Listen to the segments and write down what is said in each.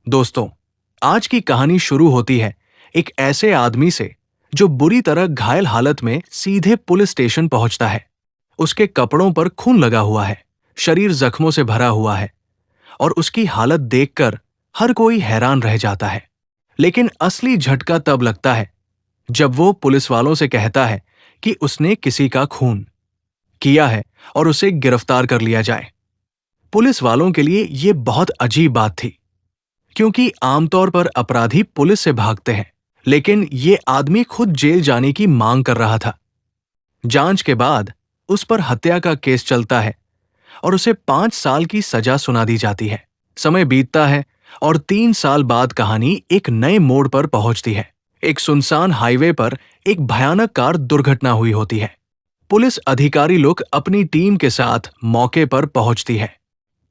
दोस्तों, आज की कहानी शुरू होती है एक ऐसे आदमी से जो बुरी तरह घायल हालत में सीधे पुलिस स्टेशन पहुंचता है। उसके कपड़ों पर खून लगा हुआ है, शरीर जख्मों से भरा हुआ है और उसकी हालत देखकर हर कोई हैरान रह जाता है। लेकिन असली झटका तब लगता है जब वो पुलिस वालों से कहता है कि उसने किसी का खून किया है और उसे गिरफ्तार कर लिया जाए। पुलिस वालों के लिए ये बहुत अजीब बात थी, क्योंकि आमतौर पर अपराधी पुलिस से भागते हैं, लेकिन ये आदमी खुद जेल जाने की मांग कर रहा था। जांच के बाद उस पर हत्या का केस चलता है और उसे 5 साल की सजा सुना दी जाती है। समय बीतता है और 3 साल बाद कहानी एक नए मोड़ पर पहुंचती है। एक सुनसान हाईवे पर एक भयानक कार दुर्घटना हुई होती है। पुलिस अधिकारी लोग अपनी टीम के साथ मौके पर पहुंचती है।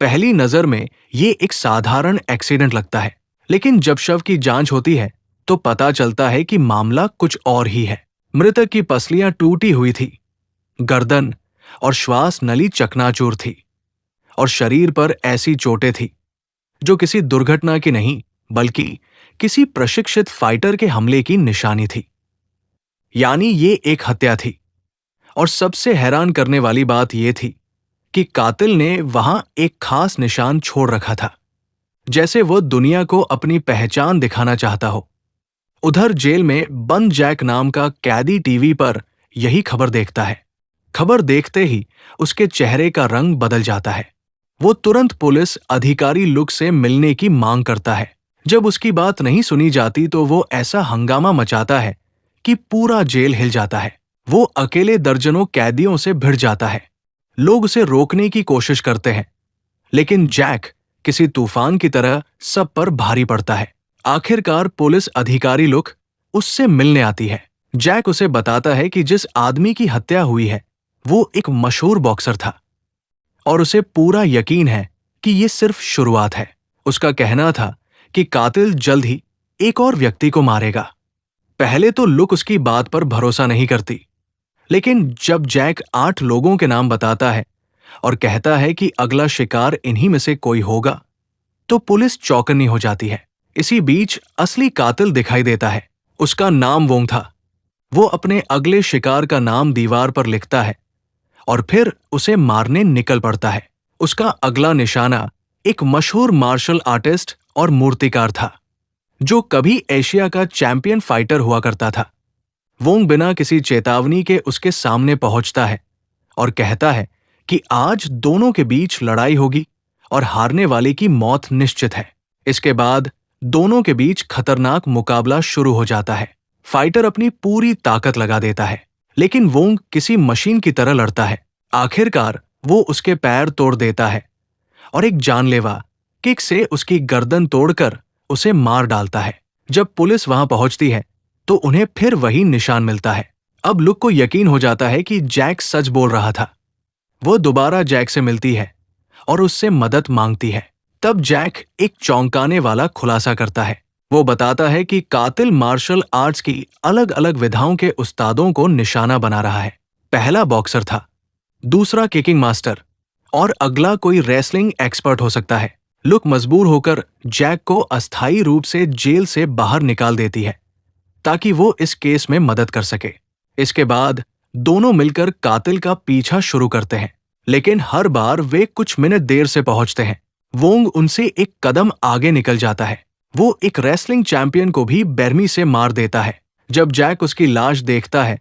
पहली नजर में ये एक साधारण एक्सीडेंट लगता है, लेकिन जब शव की जांच होती है तो पता चलता है कि मामला कुछ और ही है। मृतक की पसलियां टूटी हुई थी, गर्दन और श्वास नली चकनाचूर थी और शरीर पर ऐसी चोटें थी जो किसी दुर्घटना की नहीं बल्कि किसी प्रशिक्षित फाइटर के हमले की निशानी थी। यानी ये एक हत्या थी। और सबसे हैरान करने वाली बात यह थी कि कातिल ने वहां एक खास निशान छोड़ रखा था, जैसे वो दुनिया को अपनी पहचान दिखाना चाहता हो। उधर जेल में बंद जैक नाम का कैदी टीवी पर यही खबर देखता है। खबर देखते ही उसके चेहरे का रंग बदल जाता है। वो तुरंत पुलिस अधिकारी लुक से मिलने की मांग करता है। जब उसकी बात नहीं सुनी जाती तो वो ऐसा हंगामा मचाता है कि पूरा जेल हिल जाता है। वो अकेले दर्जनों कैदियों से भिड़ जाता है। लोग उसे रोकने की कोशिश करते हैं, लेकिन जैक किसी तूफान की तरह सब पर भारी पड़ता है। आखिरकार पुलिस अधिकारी लोग उससे मिलने आती है। जैक उसे बताता है कि जिस आदमी की हत्या हुई है वो एक मशहूर बॉक्सर था और उसे पूरा यकीन है कि ये सिर्फ शुरुआत है। उसका कहना था कि कातिल जल्द ही एक और व्यक्ति को मारेगा। पहले तो लुक उसकी बात पर भरोसा नहीं करती, लेकिन जब जैक 8 लोगों के नाम बताता है और कहता है कि अगला शिकार इन्हीं में से कोई होगा, तो पुलिस चौकन्नी हो जाती है। इसी बीच असली कातिल दिखाई देता है। उसका नाम वोंग था। वो अपने अगले शिकार का नाम दीवार पर लिखता है और फिर उसे मारने निकल पड़ता है। उसका अगला निशाना एक मशहूर मार्शल आर्टिस्ट और मूर्तिकार था, जो कभी एशिया का चैंपियन फाइटर हुआ करता था। वोंग बिना किसी चेतावनी के उसके सामने पहुंचता है और कहता है कि आज दोनों के बीच लड़ाई होगी और हारने वाले की मौत निश्चित है। इसके बाद दोनों के बीच खतरनाक मुकाबला शुरू हो जाता है। फाइटर अपनी पूरी ताकत लगा देता है, लेकिन वोंग किसी मशीन की तरह लड़ता है। आखिरकार वो उसके पैर तोड़ देता है और एक जानलेवा किक से उसकी गर्दन तोड़कर उसे मार डालता है। जब पुलिस वहां पहुंचती है तो उन्हें फिर वही निशान मिलता है। अब लुक को यकीन हो जाता है कि जैक सच बोल रहा था। वो दोबारा जैक से मिलती है और उससे मदद मांगती है। तब जैक एक चौंकाने वाला खुलासा करता है। वो बताता है कि कातिल मार्शल आर्ट्स की अलग अलग विधाओं के उस्तादों को निशाना बना रहा है। पहला बॉक्सर था, दूसरा किकिंग मास्टर और अगला कोई रेसलिंग एक्सपर्ट हो सकता है। लुक मजबूर होकर जैक को अस्थायी रूप से जेल से बाहर निकाल देती है ताकि वो इस केस में मदद कर सके। इसके बाद दोनों मिलकर कातिल का पीछा शुरू करते हैं, लेकिन हर बार वे कुछ मिनट देर से पहुंचते हैं। वोंग उनसे एक कदम आगे निकल जाता है। वो एक रेसलिंग चैंपियन को भी बेरमी से मार देता है। जब जैक उसकी लाश देखता है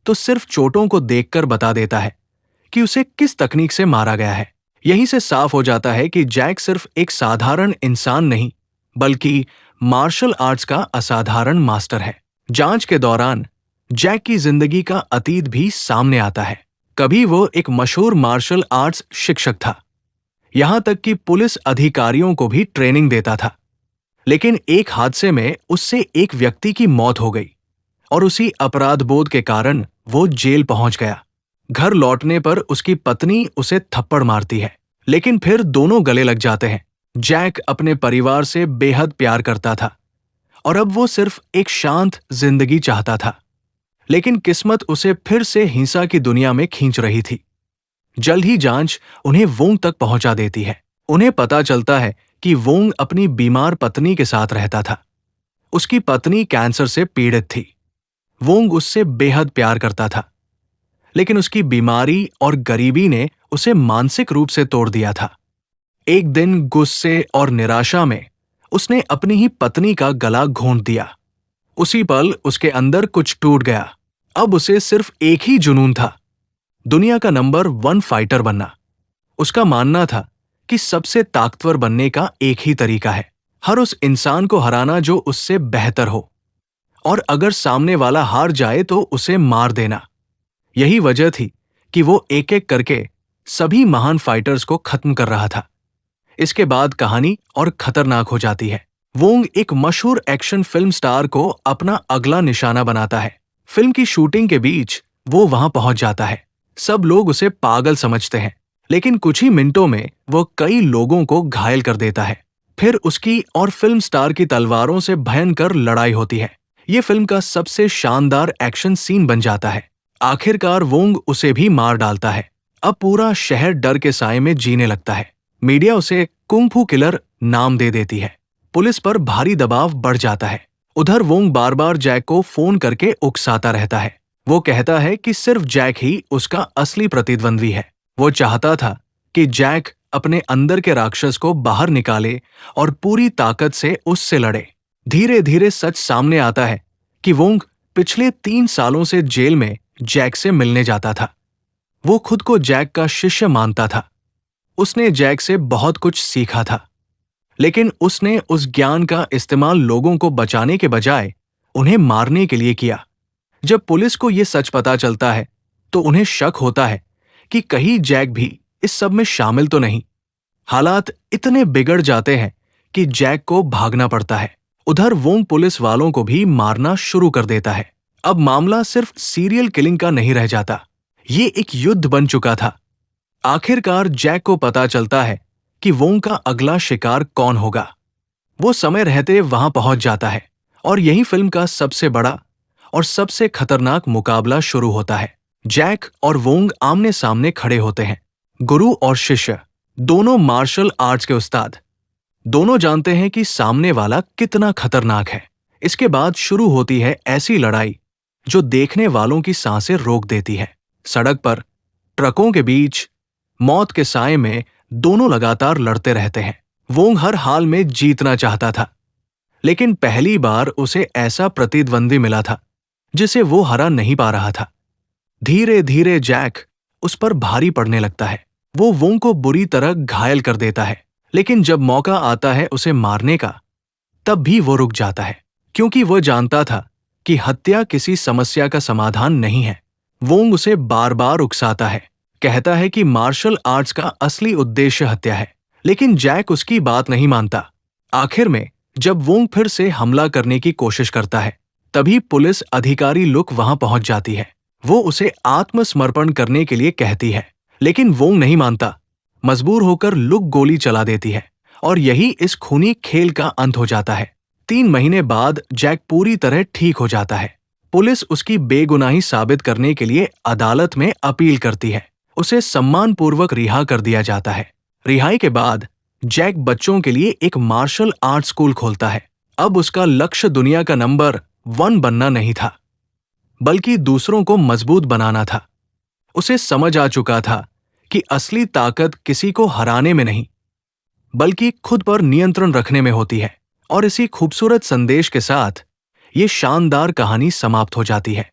तो सिर्फ चोटों को देखकर बता देता है कि उसे किस तकनीक से मारा गया है। यहीं से साफ हो जाता है कि जैक सिर्फ एक साधारण इंसान नहीं बल्कि मार्शल आर्ट्स का असाधारण मास्टर है। जांच के दौरान जैक की जिंदगी का अतीत भी सामने आता है। कभी वो एक मशहूर मार्शल आर्ट्स शिक्षक था, यहां तक कि पुलिस अधिकारियों को भी ट्रेनिंग देता था। लेकिन एक हादसे में उससे एक व्यक्ति की मौत हो गई और उसी अपराध बोध के कारण वो जेल पहुंच गया। घर लौटने पर उसकी पत्नी उसे थप्पड़ मारती है, लेकिन फिर दोनों गले लग जाते हैं। जैक अपने परिवार से बेहद प्यार करता था और अब वो सिर्फ एक शांत जिंदगी चाहता था, लेकिन किस्मत उसे फिर से हिंसा की दुनिया में खींच रही थी। जल्द ही जांच उन्हें वोंग तक पहुंचा देती है। उन्हें पता चलता है कि वोंग अपनी बीमार पत्नी के साथ रहता था। उसकी पत्नी कैंसर से पीड़ित थी। वोंग उससे बेहद प्यार करता था, लेकिन उसकी बीमारी और गरीबी ने उसे मानसिक रूप से तोड़ दिया था। एक दिन गुस्से और निराशा में उसने अपनी ही पत्नी का गला घोंट दिया। उसी पल उसके अंदर कुछ टूट गया। अब उसे सिर्फ एक ही जुनून था, दुनिया का नंबर 1 फाइटर बनना। उसका मानना था कि सबसे ताकतवर बनने का एक ही तरीका है, हर उस इंसान को हराना जो उससे बेहतर हो, और अगर सामने वाला हार जाए तो उसे मार देना। यही वजह थी कि वो एक एक करके सभी महान फाइटर्स को खत्म कर रहा था। इसके बाद कहानी और खतरनाक हो जाती है। वोंग एक मशहूर एक्शन फिल्म स्टार को अपना अगला निशाना बनाता है। फिल्म की शूटिंग के बीच वो वहां पहुंच जाता है। सब लोग उसे पागल समझते हैं, लेकिन कुछ ही मिनटों में वो कई लोगों को घायल कर देता है। फिर उसकी और फिल्म स्टार की तलवारों से भयंकर लड़ाई होती है। ये फिल्म का सबसे शानदार एक्शन सीन बन जाता है। आखिरकार वोंग उसे भी मार डालता है। अब पूरा शहर डर के साए में जीने लगता है। मीडिया उसे कुंग फू किलर नाम दे देती है। पुलिस पर भारी दबाव बढ़ जाता है। उधर वोंग बार बार जैक को फोन करके उकसाता रहता है। वो कहता है कि सिर्फ जैक ही उसका असली प्रतिद्वंद्वी है। वो चाहता था कि जैक अपने अंदर के राक्षस को बाहर निकाले और पूरी ताकत से उससे लड़े। धीरे धीरे सच सामने आता है कि वोंग पिछले 3 सालों से जेल में जैक से मिलने जाता था। वो खुद को जैक का शिष्य मानता था। उसने जैक से बहुत कुछ सीखा था, लेकिन उसने उस ज्ञान का इस्तेमाल लोगों को बचाने के बजाय उन्हें मारने के लिए किया। जब पुलिस को यह सच पता चलता है तो उन्हें शक होता है कि कहीं जैक भी इस सब में शामिल तो नहीं। हालात इतने बिगड़ जाते हैं कि जैक को भागना पड़ता है। उधर वोंग पुलिस वालों को भी मारना शुरू कर देता है। अब मामला सिर्फ सीरियल किलिंग का नहीं रह जाता, ये एक युद्ध बन चुका था। आखिरकार जैक को पता चलता है कि वोंग का अगला शिकार कौन होगा। वो समय रहते वहां पहुंच जाता है और यही फिल्म का सबसे बड़ा और सबसे खतरनाक मुकाबला शुरू होता है। जैक और वोंग आमने सामने खड़े होते हैं। गुरु और शिष्य, दोनों मार्शल आर्ट्स के उस्ताद। दोनों जानते हैं कि सामने वाला कितना खतरनाक है। इसके बाद शुरू होती है ऐसी लड़ाई जो देखने वालों की सांसें रोक देती है। सड़क पर, ट्रकों के बीच, मौत के साए में दोनों लगातार लड़ते रहते हैं। वोंग हर हाल में जीतना चाहता था, लेकिन पहली बार उसे ऐसा प्रतिद्वंदी मिला था जिसे वो हरा नहीं पा रहा था। धीरे धीरे जैक उस पर भारी पड़ने लगता है। वो वोंग को बुरी तरह घायल कर देता है, लेकिन जब मौका आता है उसे मारने का, तब भी वो रुक जाता है, क्योंकि वो जानता था कि हत्या किसी समस्या का समाधान नहीं है। वोंग उसे बार बार उकसाता है, कहता है कि मार्शल आर्ट्स का असली उद्देश्य हत्या है, लेकिन जैक उसकी बात नहीं मानता। आखिर में जब वोंग फिर से हमला करने की कोशिश करता है, तभी पुलिस अधिकारी लुक वहां पहुंच जाती है। वो उसे आत्मसमर्पण करने के लिए कहती है, लेकिन वोंग नहीं मानता। मजबूर होकर लुक गोली चला देती है और यही इस खूनी खेल का अंत हो जाता है। 3 महीने बाद जैक पूरी तरह ठीक हो जाता है। पुलिस उसकी बेगुनाही साबित करने के लिए अदालत में अपील करती है। उसे सम्मानपूर्वक रिहा कर दिया जाता है। रिहाई के बाद जैक बच्चों के लिए एक मार्शल आर्ट स्कूल खोलता है। अब उसका लक्ष्य दुनिया का नंबर 1 बनना नहीं था, बल्कि दूसरों को मजबूत बनाना था। उसे समझ आ चुका था कि असली ताकत किसी को हराने में नहीं, बल्कि खुद पर नियंत्रण रखने में होती है। और इसी खूबसूरत संदेश के साथ ये शानदार कहानी समाप्त हो जाती है।